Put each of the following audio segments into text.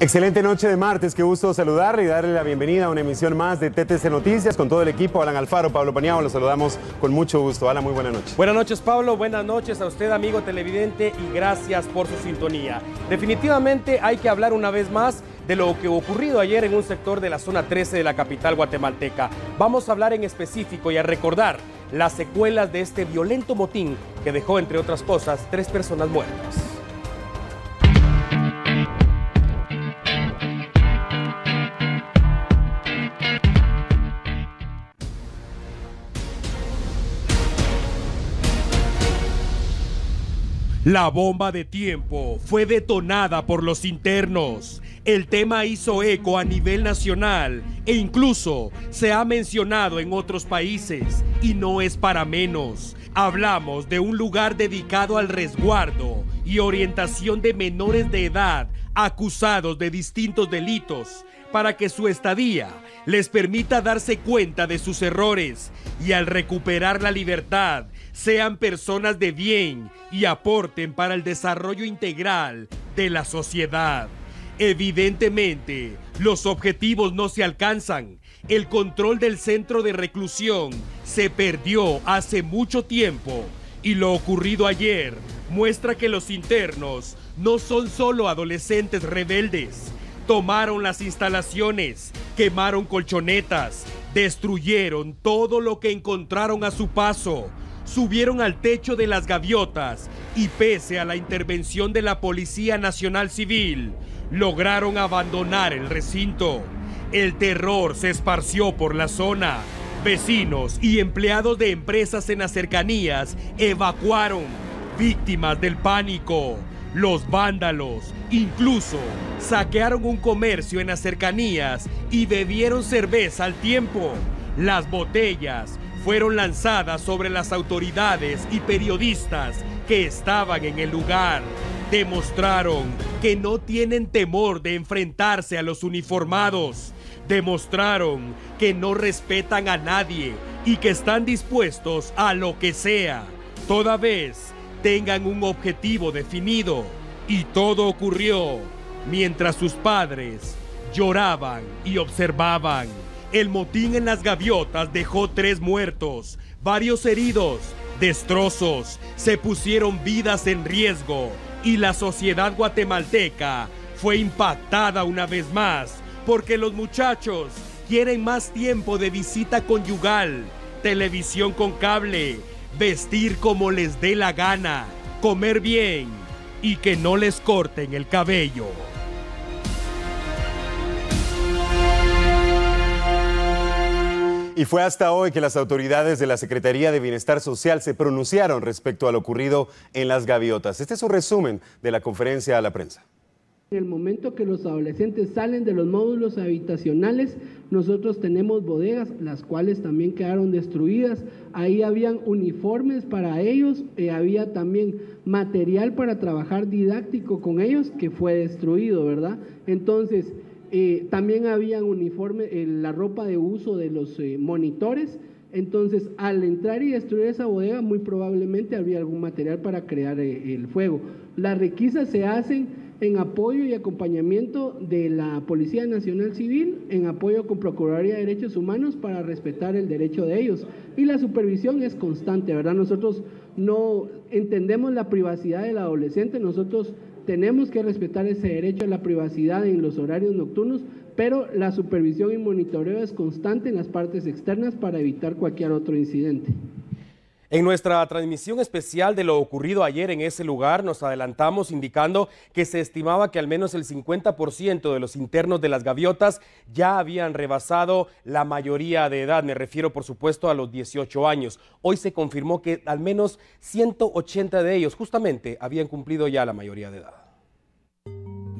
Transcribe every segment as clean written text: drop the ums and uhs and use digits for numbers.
Excelente noche de martes, qué gusto saludarle y darle la bienvenida a una emisión más de TTC Noticias con todo el equipo. Alan Alfaro, Pablo Paniagua, los saludamos con mucho gusto. Alan, muy buenas noches. Buenas noches, Pablo, buenas noches a usted, amigo televidente, y gracias por su sintonía. Definitivamente hay que hablar una vez más de lo que ocurrido ayer en un sector de la zona 13 de la capital guatemalteca. Vamos a hablar en específico y a recordar las secuelas de este violento motín que dejó, entre otras cosas, 3 personas muertas. La bomba de tiempo fue detonada por los internos. El tema hizo eco a nivel nacional e incluso se ha mencionado en otros países y no es para menos. Hablamos de un lugar dedicado al resguardo y orientación de menores de edad acusados de distintos delitos para que su estadía les permita darse cuenta de sus errores y al recuperar la libertad sean personas de bien y aporten para el desarrollo integral de la sociedad. Evidentemente, los objetivos no se alcanzan. El control del centro de reclusión se perdió hace mucho tiempo y lo ocurrido ayer muestra que los internos no son solo adolescentes rebeldes. Tomaron las instalaciones, quemaron colchonetas, destruyeron todo lo que encontraron a su paso, subieron al techo de las gaviotas y pese a la intervención de la Policía Nacional Civil, lograron abandonar el recinto. El terror se esparció por la zona. Vecinos y empleados de empresas en las cercanías evacuaron, víctimas del pánico. Los vándalos incluso saquearon un comercio en las cercanías y bebieron cerveza al tiempo. Las botellas fueron lanzadas sobre las autoridades y periodistas que estaban en el lugar. Demostraron que no tienen temor de enfrentarse a los uniformados. Demostraron que no respetan a nadie y que están dispuestos a lo que sea, toda vez tengan un objetivo definido. Y todo ocurrió mientras sus padres lloraban y observaban. El motín en las gaviotas dejó 3 muertos, varios heridos, destrozos, se pusieron vidas en riesgo y la sociedad guatemalteca fue impactada una vez más porque los muchachos quieren más tiempo de visita conyugal, televisión con cable, vestir como les dé la gana, comer bien y que no les corten el cabello. Y fue hasta hoy que las autoridades de la Secretaría de Bienestar Social se pronunciaron respecto a lo ocurrido en las gaviotas. Este es un resumen de la conferencia a la prensa. En el momento que los adolescentes salen de los módulos habitacionales, nosotros tenemos bodegas, las cuales también quedaron destruidas. Ahí habían uniformes para ellos, había también material para trabajar didáctico con ellos que fue destruido, ¿verdad? Entonces, también habían uniformes, la ropa de uso de los monitores. Entonces, al entrar y destruir esa bodega, muy probablemente habría algún material para crear el fuego. Las requisas se hacen en apoyo y acompañamiento de la Policía Nacional Civil, en apoyo con Procuraduría de Derechos Humanos para respetar el derecho de ellos. Y la supervisión es constante, ¿verdad? Nosotros no entendemos la privacidad del adolescente, nosotros tenemos que respetar ese derecho a la privacidad en los horarios nocturnos, pero la supervisión y monitoreo es constante en las partes externas para evitar cualquier otro incidente. En nuestra transmisión especial de lo ocurrido ayer en ese lugar, nos adelantamos indicando que se estimaba que al menos el 50% de los internos de las gaviotas ya habían rebasado la mayoría de edad. Me refiero, por supuesto, a los 18 años. Hoy se confirmó que al menos 180 de ellos justamente habían cumplido ya la mayoría de edad.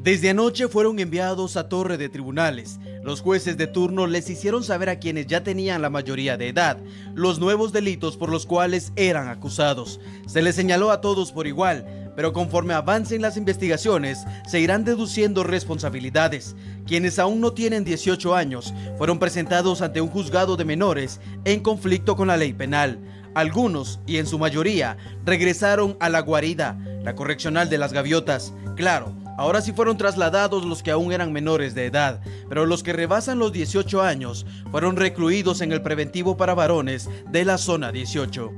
Desde anoche fueron enviados a Torre de Tribunales. Los jueces de turno les hicieron saber a quienes ya tenían la mayoría de edad los nuevos delitos por los cuales eran acusados. Se les señaló a todos por igual, pero conforme avancen las investigaciones se irán deduciendo responsabilidades. Quienes aún no tienen 18 años fueron presentados ante un juzgado de menores en conflicto con la ley penal. Algunos, y en su mayoría, regresaron a la guarida, la correccional de las gaviotas. Claro, Ahora sí fueron trasladados los que aún eran menores de edad, pero los que rebasan los 18 años fueron recluidos en el preventivo para varones de la zona 18.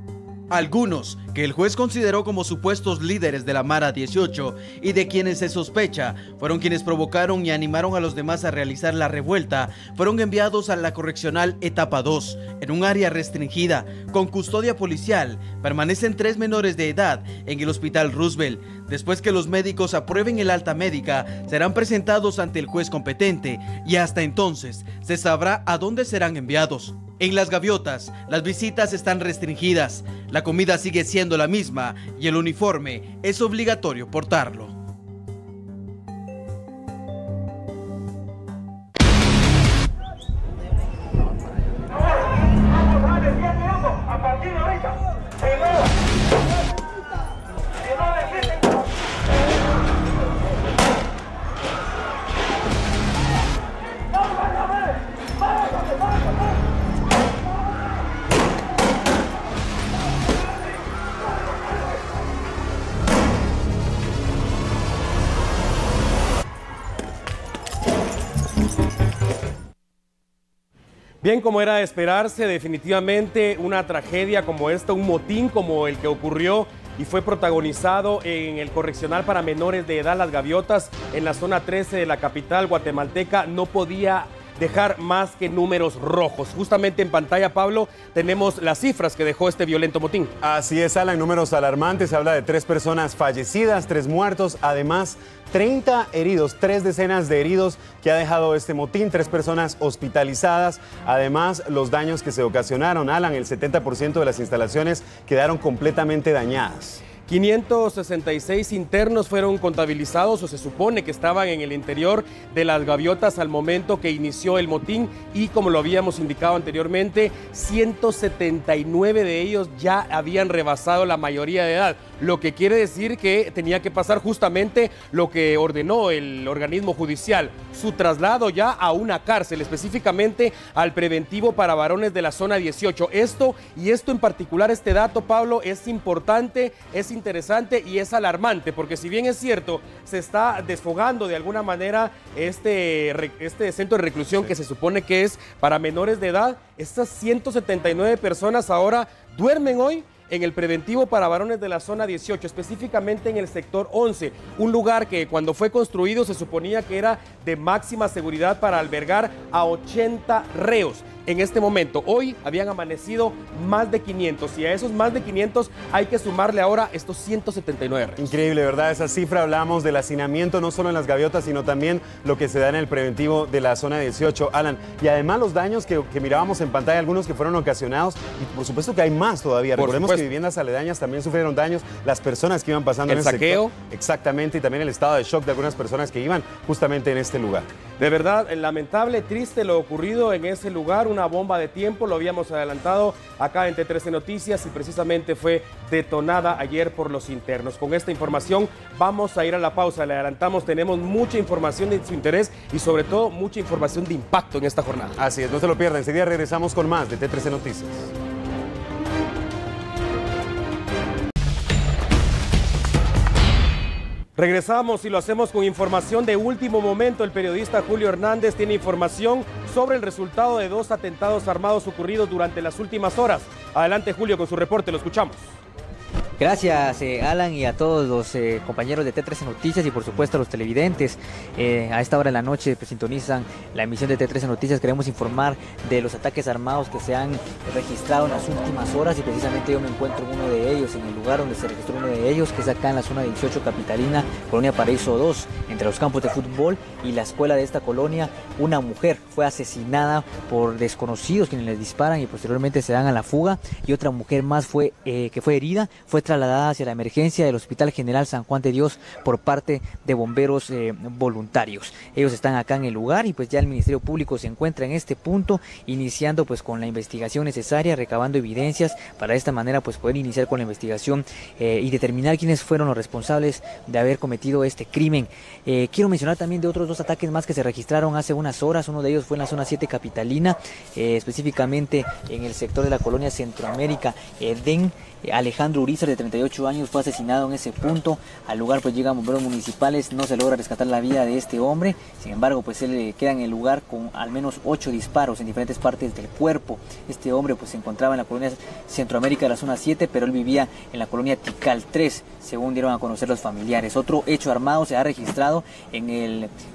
Algunos, que el juez consideró como supuestos líderes de la Mara 18 y de quienes se sospecha fueron quienes provocaron y animaron a los demás a realizar la revuelta, fueron enviados a la correccional etapa 2, en un área restringida, con custodia policial. Permanecen 3 menores de edad en el hospital Roosevelt. Después que los médicos aprueben el alta médica, serán presentados ante el juez competente y hasta entonces se sabrá a dónde serán enviados. En Las Gaviotas, las visitas están restringidas, la comida sigue siendo la misma y el uniforme es obligatorio portarlo. Bien, como era de esperarse, definitivamente una tragedia como esta, un motín como el que ocurrió y fue protagonizado en el correccional para menores de edad Las Gaviotas en la zona 13 de la capital guatemalteca, no podía dejar más que números rojos. Justamente en pantalla, Pablo, tenemos las cifras que dejó este violento motín. Así es, Alan, números alarmantes. Se habla de 3 personas fallecidas, 3 muertos, además 30 heridos, 3 decenas de heridos que ha dejado este motín, 3 personas hospitalizadas. Además, los daños que se ocasionaron, Alan, el 70% de las instalaciones quedaron completamente dañadas. 566 internos fueron contabilizados o se supone que estaban en el interior de Las Gaviotas al momento que inició el motín y, como lo habíamos indicado anteriormente, 179 de ellos ya habían rebasado la mayoría de edad, lo que quiere decir que tenía que pasar justamente lo que ordenó el organismo judicial, su traslado ya a una cárcel, específicamente al preventivo para varones de la zona 18. Esto en particular, este dato, Pablo, es importante, es interesante y es alarmante, porque si bien es cierto, se está desfogando de alguna manera este centro de reclusión que se supone que es para menores de edad, estas 179 personas ahora duermen hoy en el preventivo para varones de la zona 18, específicamente en el sector 11, un lugar que cuando fue construido se suponía que era de máxima seguridad para albergar a 80 reos. En este momento, hoy habían amanecido más de 500 y a esos más de 500 hay que sumarle ahora estos 179 reos. Increíble, ¿verdad? Esa cifra, hablamos del hacinamiento no solo en Las Gaviotas, sino también lo que se da en el preventivo de la zona 18, Alan. Y además los daños que mirábamos en pantalla, algunos que fueron ocasionados, y por supuesto que hay más todavía. Recordemos que viviendas aledañas también sufrieron daños, las personas que iban pasando en ese saqueo. sector. Exactamente, y también el estado de shock de algunas personas que iban justamente en este lugar. De verdad, lamentable, triste lo ocurrido en ese lugar, una bomba de tiempo, lo habíamos adelantado acá en T13 Noticias y precisamente fue detonada ayer por los internos. Con esta información vamos a ir a la pausa, le adelantamos, tenemos mucha información de su interés y sobre todo mucha información de impacto en esta jornada. Así es, no se lo pierdan, enseguida regresamos con más de T13 Noticias. Regresamos y lo hacemos con información de último momento. El periodista Julio Hernández tiene información sobre el resultado de 2 atentados armados ocurridos durante las últimas horas. Adelante, Julio, con su reporte, lo escuchamos. Gracias, Alan, y a todos los compañeros de T13 Noticias y por supuesto a los televidentes. A esta hora de la noche pues, sintonizan la emisión de T13 Noticias. Queremos informar de los ataques armados que se han registrado en las últimas horas y precisamente yo me encuentro en uno de ellos, en el lugar donde se registró uno de ellos, que es acá en la zona 18 capitalina, Colonia Paraíso 2, entre los campos de fútbol y la escuela de esta colonia. Una mujer fue asesinada por desconocidos quienes les disparan y posteriormente se dan a la fuga, y otra mujer más que fue herida, fue trasladada hacia la emergencia del Hospital General San Juan de Dios por parte de bomberos voluntarios. Ellos están acá en el lugar y pues ya el Ministerio Público se encuentra en este punto, iniciando pues con la investigación necesaria, recabando evidencias para de esta manera pues poder iniciar con la investigación y determinar quiénes fueron los responsables de haber cometido este crimen. Quiero mencionar también de otros 2 ataques más que se registraron hace unas horas. Uno de ellos fue en la zona 7 capitalina, específicamente en el sector de la colonia Centroamérica, Edén. Alejandro Urizar, de de 38 años fue asesinado en ese punto. Al lugar pues llegan bomberos municipales, no se logra rescatar la vida de este hombre. Sin embargo, pues él queda en el lugar con al menos 8 disparos en diferentes partes del cuerpo. Este hombre pues se encontraba en la colonia Centroamérica de la zona 7, pero él vivía en la colonia Tikal 3, según dieron a conocer los familiares. Otro hecho armado se ha registrado en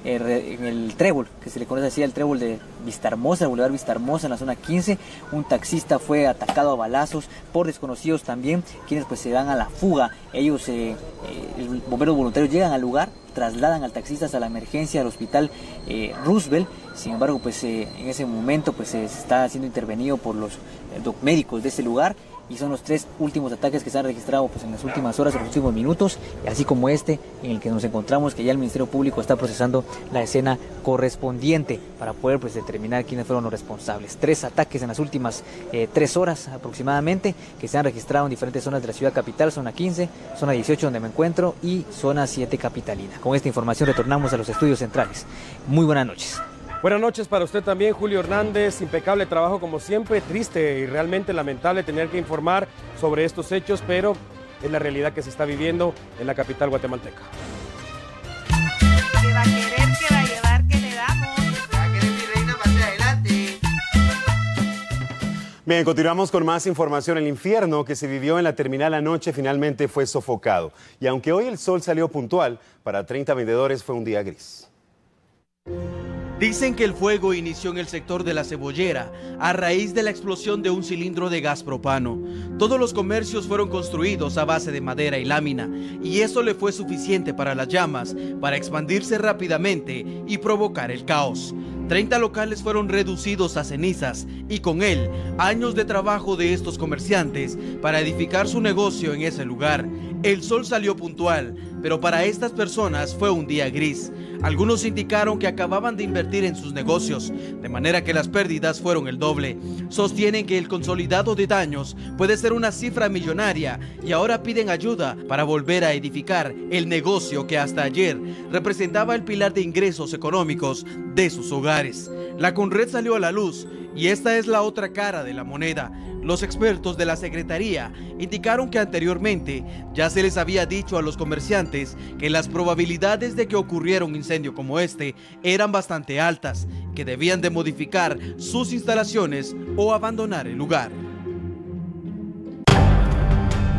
el trébol, que se le conoce así, el trébol de Vistahermosa, el Boulevard Vistahermosa, en la zona 15. Un taxista fue atacado a balazos por desconocidos también, quienes pues se dan a la fuga. Ellos, bomberos voluntarios, llegan al lugar, trasladan al taxista hasta la emergencia al hospital Roosevelt. Sin embargo, pues en ese momento pues se está siendo intervenido por los médicos de ese lugar, y son los 3 últimos ataques que se han registrado pues en las últimas horas, en los últimos minutos, así como este en el que nos encontramos, que ya el Ministerio Público está procesando la escena correspondiente para poder pues determinar quiénes fueron los responsables. 3 ataques en las últimas 3 horas aproximadamente, que se han registrado en diferentes zonas de la ciudad capital, zona 15, zona 18 donde me encuentro y zona 7 capitalina. Con esta información retornamos a los estudios centrales. Muy buenas noches. Buenas noches para usted también, Julio Hernández. Impecable trabajo como siempre. Triste y realmente lamentable tener que informar sobre estos hechos, pero es la realidad que se está viviendo en la capital guatemalteca. ¿Qué va a querer? ¿Qué va a llevar? ¿Qué le damos? Va a querer mi reina más adelante. Bien, continuamos con más información. El infierno que se vivió en la terminal anoche finalmente fue sofocado. Y aunque hoy el sol salió puntual, para 30 vendedores fue un día gris. Dicen que el fuego inició en el sector de la Cebollera a raíz de la explosión de un cilindro de gas propano. Todos los comercios fueron construidos a base de madera y lámina, y eso le fue suficiente para las llamas para expandirse rápidamente y provocar el caos. 30 locales fueron reducidos a cenizas y con él años de trabajo de estos comerciantes para edificar su negocio en ese lugar. El sol salió puntual, pero para estas personas fue un día gris. Algunos indicaron que acababan de invertir en sus negocios, de manera que las pérdidas fueron el doble. Sostienen que el consolidado de daños puede ser una cifra millonaria y ahora piden ayuda para volver a edificar el negocio que hasta ayer representaba el pilar de ingresos económicos de sus hogares. La Conred salió a la luz y esta es la otra cara de la moneda. Los expertos de la Secretaría indicaron que anteriormente ya se les había dicho a los comerciantes que las probabilidades de que ocurriera un incendio como este eran bastante altas, que debían de modificar sus instalaciones o abandonar el lugar.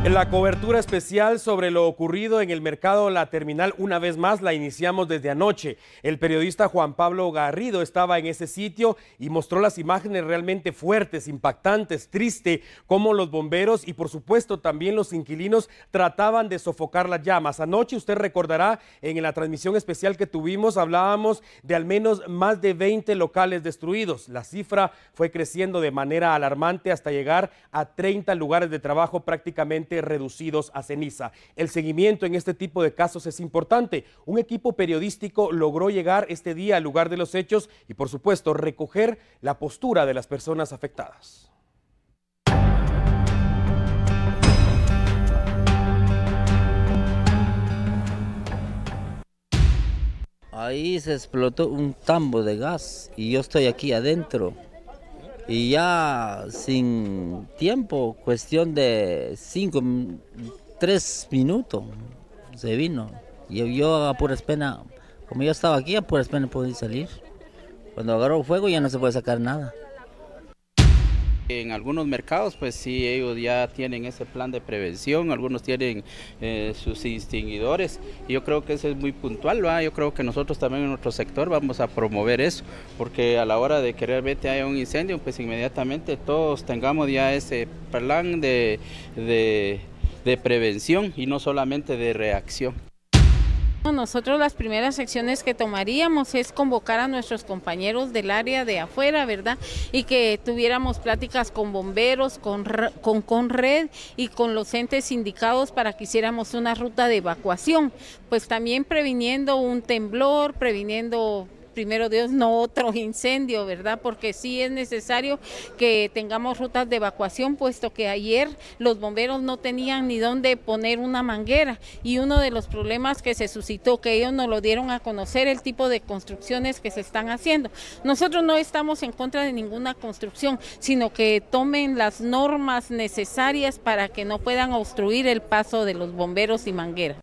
En la cobertura especial sobre lo ocurrido en el mercado La Terminal, una vez más la iniciamos desde anoche. El periodista Juan Pablo Garrido estaba en ese sitio y mostró las imágenes realmente fuertes, impactantes, triste, cómo los bomberos y por supuesto también los inquilinos trataban de sofocar las llamas. Anoche usted recordará, en la transmisión especial que tuvimos, hablábamos de al menos más de 20 locales destruidos. La cifra fue creciendo de manera alarmante hasta llegar a 30 lugares de trabajo prácticamente reducidos a ceniza. El seguimiento en este tipo de casos es importante. Un equipo periodístico logró llegar este día al lugar de los hechos y por supuesto recoger la postura de las personas afectadas. Ahí se explotó un tambo de gas y yo estoy aquí adentro. Y ya sin tiempo, cuestión de 3 minutos, se vino. Y yo a puras penas, como yo estaba aquí, a puras penas pude salir. Cuando agarró fuego ya no se puede sacar nada. En algunos mercados, pues sí, ellos ya tienen ese plan de prevención, algunos tienen sus extinguidores, y yo creo que eso es muy puntual, ¿va? Yo creo que nosotros también en nuestro sector vamos a promover eso, porque a la hora de que realmente haya un incendio, pues inmediatamente todos tengamos ya ese plan de prevención y no solamente de reacción. Nosotros las primeras acciones que tomaríamos es convocar a nuestros compañeros del área de afuera, ¿verdad? Y que tuviéramos pláticas con bomberos, con Conred y con los entes indicados para que hiciéramos una ruta de evacuación, pues también previniendo un temblor, previniendo primero Dios, no otro incendio, ¿verdad? Porque sí es necesario que tengamos rutas de evacuación, puesto que ayer los bomberos no tenían ni dónde poner una manguera, y uno de los problemas que se suscitó, que ellos nos lo dieron a conocer, el tipo de construcciones que se están haciendo. Nosotros no estamos en contra de ninguna construcción, sino que tomen las normas necesarias para que no puedan obstruir el paso de los bomberos y mangueras.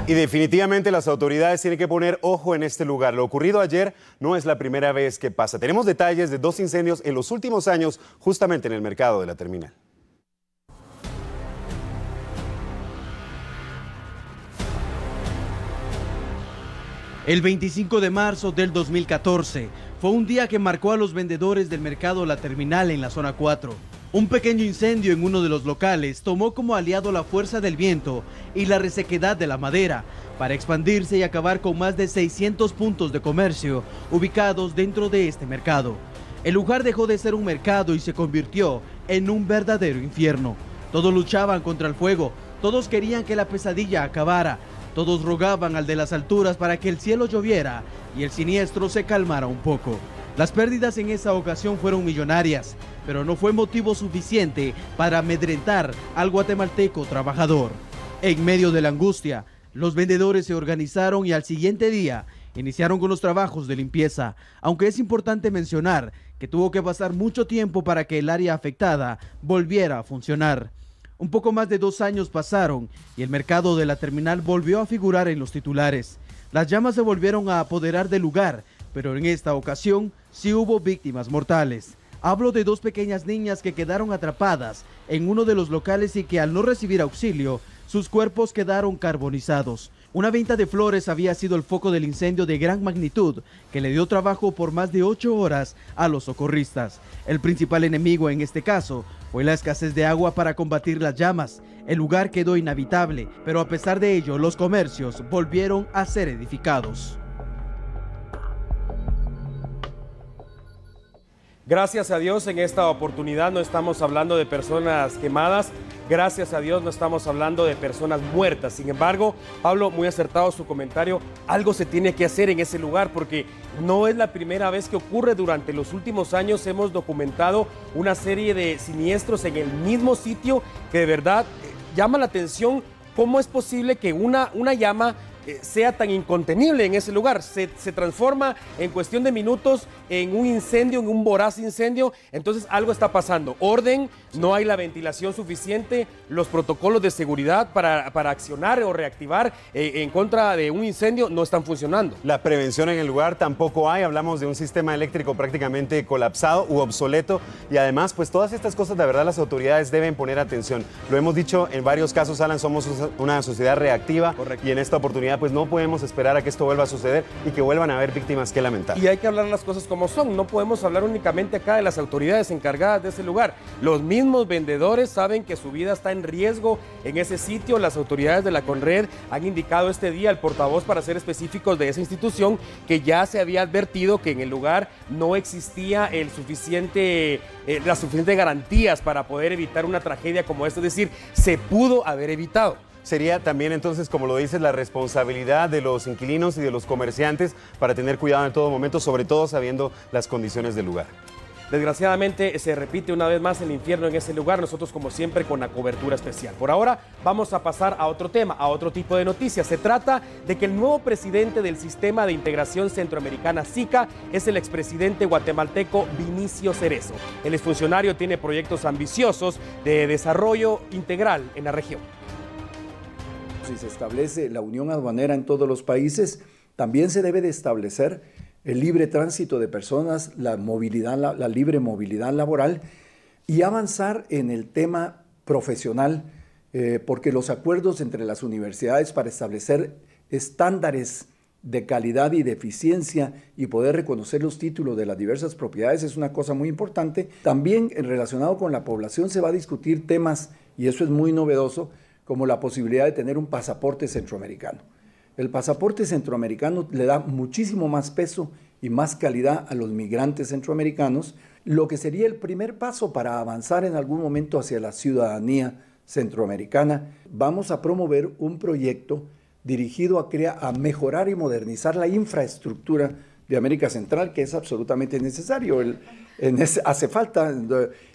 Y definitivamente las autoridades tienen que poner ojo en este lugar. Lo ocurrido ayer no es la primera vez que pasa. Tenemos detalles de 2 incendios en los últimos años, justamente en el mercado de la terminal. El 25 de marzo del 2014 fue un día que marcó a los vendedores del mercado La Terminal en la zona 4. Un pequeño incendio en uno de los locales tomó como aliado la fuerza del viento y la resequedad de la madera para expandirse y acabar con más de 600 puntos de comercio ubicados dentro de este mercado. El lugar dejó de ser un mercado y se convirtió en un verdadero infierno. Todos luchaban contra el fuego, todos querían que la pesadilla acabara, todos rogaban al de las alturas para que el cielo lloviera y el siniestro se calmara un poco. Las pérdidas en esa ocasión fueron millonarias, pero no fue motivo suficiente para amedrentar al guatemalteco trabajador. En medio de la angustia, los vendedores se organizaron y al siguiente día iniciaron con los trabajos de limpieza, aunque es importante mencionar que tuvo que pasar mucho tiempo para que el área afectada volviera a funcionar. Un poco más de 2 años pasaron y el mercado de la terminal volvió a figurar en los titulares. Las llamas se volvieron a apoderar del lugar, pero en esta ocasión sí hubo víctimas mortales. Hablo de 2 pequeñas niñas que quedaron atrapadas en uno de los locales y que al no recibir auxilio, sus cuerpos quedaron carbonizados. Una venta de flores había sido el foco del incendio de gran magnitud que le dio trabajo por más de 8 horas a los socorristas. El principal enemigo en este caso fue la escasez de agua para combatir las llamas. El lugar quedó inhabitable, pero a pesar de ello, los comercios volvieron a ser edificados. Gracias a Dios, en esta oportunidad no estamos hablando de personas quemadas, gracias a Dios no estamos hablando de personas muertas. Sin embargo, Pablo, muy acertado su comentario, algo se tiene que hacer en ese lugar porque no es la primera vez que ocurre. Durante los últimos años hemos documentado una serie de siniestros en el mismo sitio que de verdad llama la atención. ¿Cómo es posible que una llama sea tan incontenible en ese lugar? Se transforma en cuestión de minutos en un incendio, en un voraz incendio. Entonces algo está pasando. Orden, no hay la ventilación suficiente, los protocolos de seguridad para accionar o reactivar en contra de un incendio no están funcionando. La prevención en el lugar tampoco hay. Hablamos de un sistema eléctrico prácticamente colapsado u obsoleto y además pues todas estas cosas de verdad las autoridades deben poner atención. Lo hemos dicho en varios casos, Alan, somos una sociedad reactiva. Correcto. Y en esta oportunidad pues no podemos esperar a que esto vuelva a suceder y que vuelvan a haber víctimas que lamentar. Y hay que hablar las cosas como son, no podemos hablar únicamente acá de las autoridades encargadas de ese lugar. Los mismos vendedores saben que su vida está en riesgo en ese sitio. Las autoridades de la Conred han indicado este día, el portavoz para ser específicos de esa institución, que ya se había advertido que en el lugar no existía las suficientes garantías para poder evitar una tragedia como esta, es decir, se pudo haber evitado. Sería también entonces, como lo dices, la responsabilidad de los inquilinos y de los comerciantes para tener cuidado en todo momento, sobre todo sabiendo las condiciones del lugar. Desgraciadamente se repite una vez más el infierno en ese lugar, nosotros como siempre con la cobertura especial. Por ahora vamos a pasar a otro tema, a otro tipo de noticias. Se trata de que el nuevo presidente del Sistema de Integración Centroamericana SICA es el expresidente guatemalteco Vinicio Cerezo. El exfuncionario tiene proyectos ambiciosos de desarrollo integral en la región. Si se establece la unión aduanera en todos los países, también se debe de establecer el libre tránsito de personas, la libre movilidad laboral y avanzar en el tema profesional, porque los acuerdos entre las universidades para establecer estándares de calidad y de eficiencia y poder reconocer los títulos de las diversas propiedades es una cosa muy importante. También relacionado con la población se va a discutir temas, y eso es muy novedoso, como la posibilidad de tener un pasaporte centroamericano. El pasaporte centroamericano le da muchísimo más peso y más calidad a los migrantes centroamericanos, lo que sería el primer paso para avanzar en algún momento hacia la ciudadanía centroamericana. Vamos a promover un proyecto dirigido a mejorar y modernizar la infraestructura de América Central, que es absolutamente necesario. Hace falta,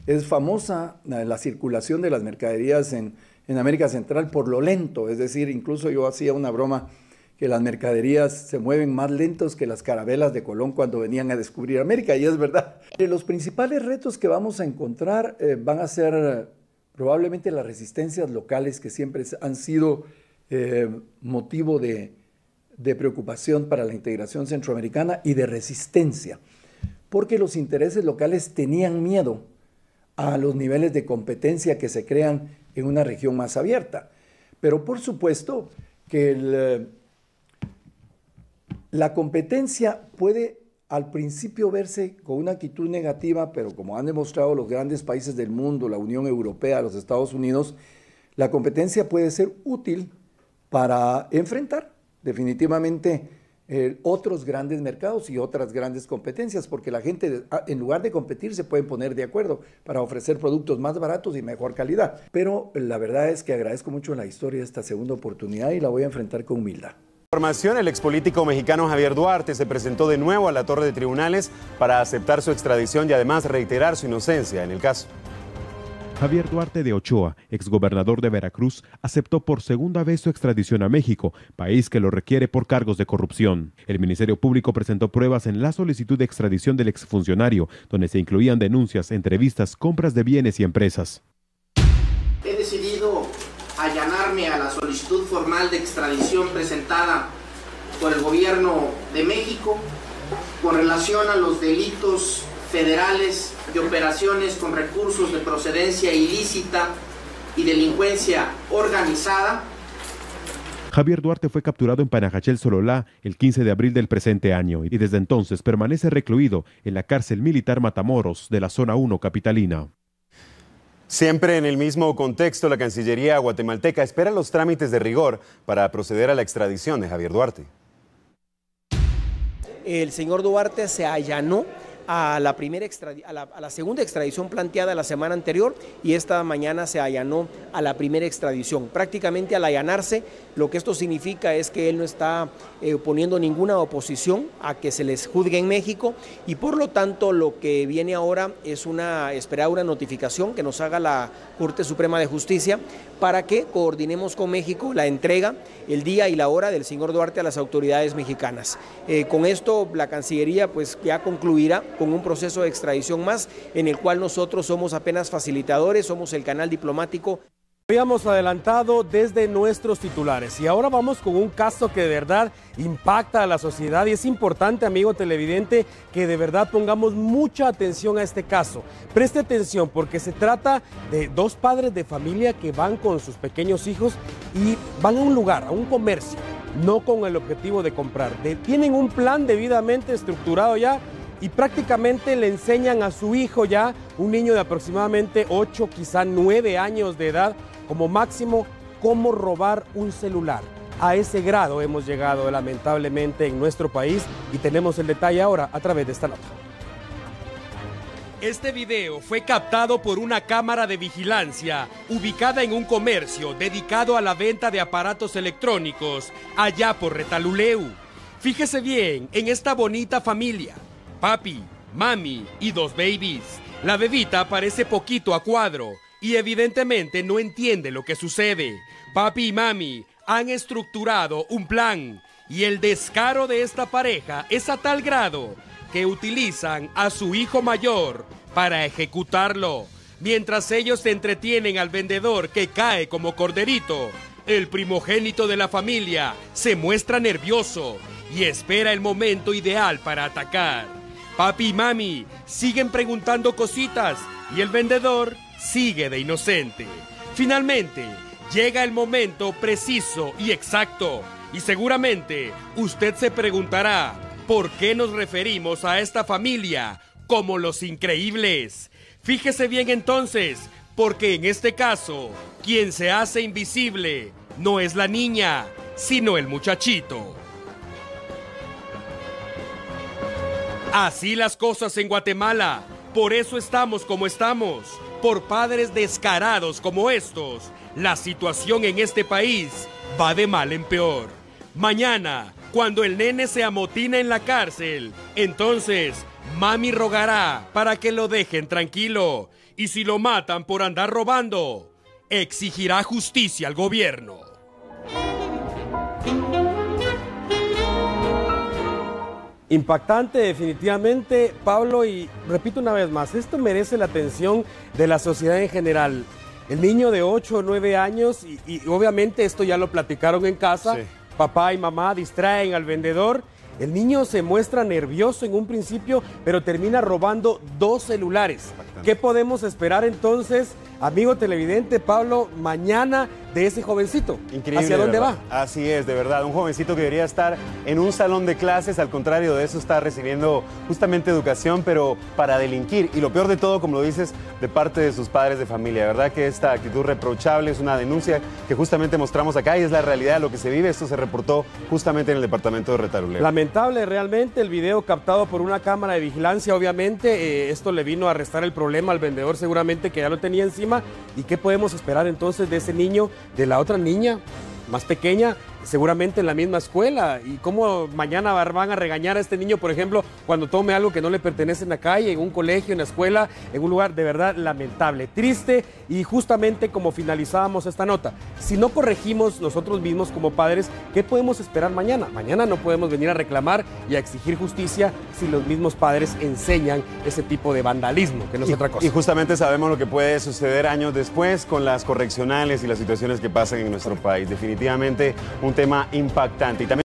es famosa la circulación de las mercaderías en América Central por lo lento, es decir, incluso yo hacía una broma que las mercaderías se mueven más lentos que las carabelas de Colón cuando venían a descubrir América, y es verdad. Los principales retos que vamos a encontrar van a ser probablemente las resistencias locales, que siempre han sido motivo de preocupación para la integración centroamericana y de resistencia, porque los intereses locales tenían miedo a los niveles de competencia que se crean en una región más abierta. Pero por supuesto que la competencia puede al principio verse con una actitud negativa, pero como han demostrado los grandes países del mundo, la Unión Europea, los Estados Unidos, la competencia puede ser útil para enfrentar definitivamente otros grandes mercados y otras grandes competencias, porque la gente, en lugar de competir, se pueden poner de acuerdo para ofrecer productos más baratos y mejor calidad. Pero la verdad es que agradezco mucho la historia de esta segunda oportunidad y la voy a enfrentar con humildad. Información: el expolítico mexicano Javier Duarte se presentó de nuevo a la Torre de Tribunales para aceptar su extradición y además reiterar su inocencia en el caso. Javier Duarte de Ochoa, exgobernador de Veracruz, aceptó por segunda vez su extradición a México, país que lo requiere por cargos de corrupción. El Ministerio Público presentó pruebas en la solicitud de extradición del exfuncionario, donde se incluían denuncias, entrevistas, compras de bienes y empresas. He decidido allanarme a la solicitud formal de extradición presentada por el Gobierno de México con relación a los delitos federales de operaciones con recursos de procedencia ilícita y delincuencia organizada. Javier Duarte fue capturado en Panajachel, Sololá, el 15 de abril del presente año y desde entonces permanece recluido en la cárcel militar Matamoros de la Zona 1 capitalina. Siempre en el mismo contexto, la Cancillería guatemalteca espera los trámites de rigor para proceder a la extradición de Javier Duarte. El señor Duarte se allanó a la segunda extradición planteada la semana anterior y esta mañana se allanó a la primera extradición. Prácticamente al allanarse, lo que esto significa es que él no está poniendo ninguna oposición a que se les juzgue en México y por lo tanto lo que viene ahora es esperar una notificación que nos haga la Corte Suprema de Justicia para que coordinemos con México la entrega, el día y la hora del señor Duarte a las autoridades mexicanas. Con esto la Cancillería pues ya concluirá con un proceso de extradición más en el cual nosotros somos apenas facilitadores, somos el canal diplomático. Habíamos adelantado desde nuestros titulares y ahora vamos con un caso que de verdad impacta a la sociedad y es importante, amigo televidente, que de verdad pongamos mucha atención a este caso. Preste atención porque se trata de dos padres de familia que van con sus pequeños hijos y van a un lugar, a un comercio, no con el objetivo de comprar. Tienen un plan debidamente estructurado ya y prácticamente le enseñan a su hijo ya, un niño de aproximadamente 8, quizá 9 años de edad, como máximo, cómo robar un celular. A ese grado hemos llegado lamentablemente en nuestro país y tenemos el detalle ahora a través de esta nota. Este video fue captado por una cámara de vigilancia ubicada en un comercio dedicado a la venta de aparatos electrónicos allá por Retaluleu. Fíjese bien en esta bonita familia. Papi, mami y 2 babies. La bebita parece poquito a cuadro y evidentemente no entiende lo que sucede. Papi y mami han estructurado un plan y el descaro de esta pareja es a tal grado que utilizan a su hijo mayor para ejecutarlo. Mientras ellos se entretienen al vendedor que cae como corderito, el primogénito de la familia se muestra nervioso y espera el momento ideal para atacar. Papi y mami siguen preguntando cositas y el vendedor sigue de inocente. Finalmente, llega el momento preciso y exacto y seguramente usted se preguntará ¿por qué nos referimos a esta familia como los increíbles? Fíjese bien entonces, porque en este caso, quien se hace invisible no es la niña, sino el muchachito. Así las cosas en Guatemala. Por eso estamos como estamos. Por padres descarados como estos. La situación en este país va de mal en peor. Mañana, cuando el nene se amotina en la cárcel, entonces mami rogará para que lo dejen tranquilo. Y si lo matan por andar robando, exigirá justicia al gobierno. Impactante definitivamente, Pablo, y repito una vez más, esto merece la atención de la sociedad en general. El niño de 8 o 9 años, y obviamente esto ya lo platicaron en casa, sí. Papá y mamá distraen al vendedor, el niño se muestra nervioso en un principio, pero termina robando 2 celulares. ¿Qué podemos esperar entonces, amigo televidente, Pablo, mañana de ese jovencito? Increíble. ¿Hacia dónde va? Así es, de verdad, un jovencito que debería estar en un salón de clases, al contrario de eso está recibiendo justamente educación, pero para delinquir. Y lo peor de todo, como lo dices, de parte de sus padres de familia. De verdad que esta actitud reprochable es una denuncia que justamente mostramos acá y es la realidad de lo que se vive. Esto se reportó justamente en el departamento de Retaluleu. Lamentable realmente el video captado por una cámara de vigilancia, obviamente, esto le vino a restar el problema al vendedor seguramente que ya lo tenía encima. ¿Y qué podemos esperar entonces de ese niño, de la otra niña más pequeña, seguramente en la misma escuela? ¿Y cómo mañana van a regañar a este niño, por ejemplo, cuando tome algo que no le pertenece en la calle, en un colegio, en la escuela, en un lugar de verdad lamentable, triste? Y justamente como finalizábamos esta nota, si no corregimos nosotros mismos como padres, ¿qué podemos esperar mañana? Mañana no podemos venir a reclamar y a exigir justicia si los mismos padres enseñan ese tipo de vandalismo, que no es otra cosa. Y justamente sabemos lo que puede suceder años después con las correccionales y las situaciones que pasan en nuestro país. Definitivamente un tema impactante. Y también